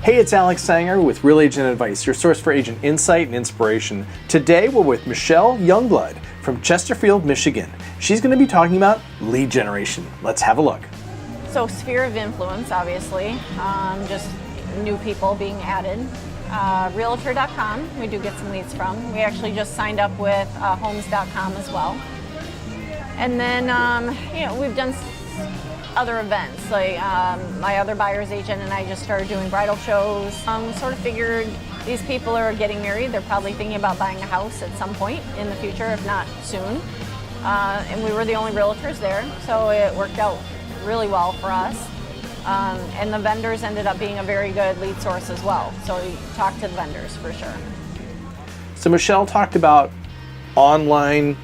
Hey, it's Alex Saenger with Real Agent Advice, your source for agent insight and inspiration. Today we're with Michele Youngblood from Chesterfield, Michigan. She's going to be talking about lead generation. Let's have a look. So sphere of influence, obviously, just new people being added. Realtor.com, we do get some leads from. We actually just signed up with Homes.com as well. And then, we've done other events, like my other buyer's agent and I just started doing bridal shows. Sort of figured these people are getting married, they're probably thinking about buying a house at some point in the future, if not soon. And we were the only realtors there, so it worked out really well for us. And the vendors ended up being a very good lead source as well. So we talked to the vendors for sure. So Michele talked about online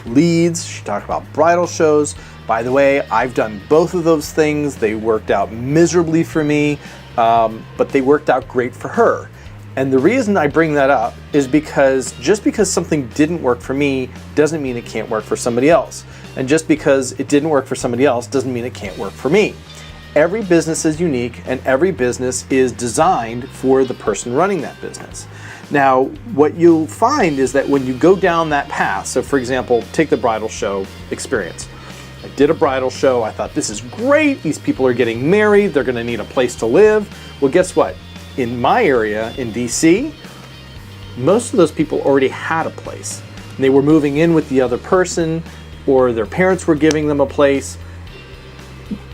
leads, she talked about bridal shows. By the way, I've done both of those things. They worked out miserably for me, but they worked out great for her. And the reason I bring that up is because just because something didn't work for me doesn't mean it can't work for somebody else. And just because it didn't work for somebody else doesn't mean it can't work for me. Every business is unique and every business is designed for the person running that business. Now, what you'll find is that when you go down that path, so for example, take the bridal show experience. I did a bridal show, I thought this is great, these people are getting married, they're gonna need a place to live. Well, guess what? In my area, in DC, most of those people already had a place. And they were moving in with the other person, or their parents were giving them a place.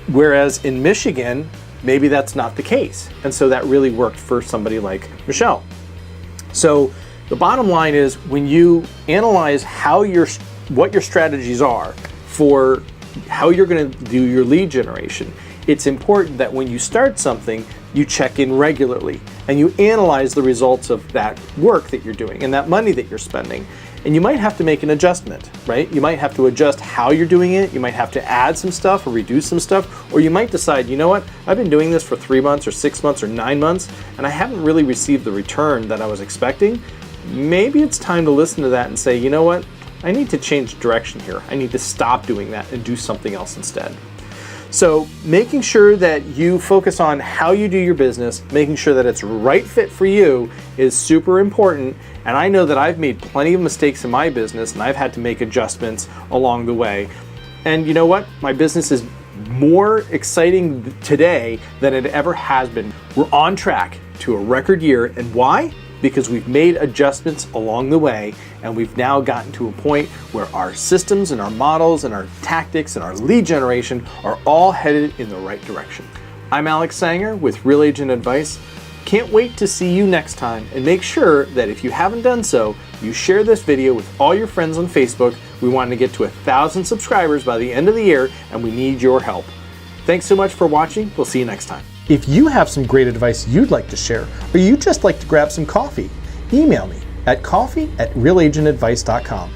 Whereas in Michigan, maybe that's not the case. And so that really worked for somebody like Michele. So the bottom line is when you analyze what your strategies are for how you're going to do your lead generation, it's important that when you start something, you check in regularly and you analyze the results of that work that you're doing and that money that you're spending. And you might have to make an adjustment, right? You might have to adjust how you're doing it. You might have to add some stuff or reduce some stuff, or you might decide, you know what, I've been doing this for 3 months or 6 months or 9 months, and I haven't really received the return that I was expecting. Maybe it's time to listen to that and say, you know what, I need to change direction here. I need to stop doing that and do something else instead. So making sure that you focus on how you do your business, making sure that it's right fit for you is super important. And I know that I've made plenty of mistakes in my business and I've had to make adjustments along the way. And you know what? My business is more exciting today than it ever has been. We're on track to a record year. And why? Because we've made adjustments along the way and we've now gotten to a point where our systems and our models and our tactics and our lead generation are all headed in the right direction. I'm Alex Saenger with Real Agent Advice. Can't wait to see you next time, and make sure that if you haven't done so, you share this video with all your friends on Facebook. We want to get to 1,000 subscribers by the end of the year and we need your help. Thanks so much for watching. We'll see you next time. If you have some great advice you'd like to share, or you'd just like to grab some coffee, email me at coffee@realagentadvice.com.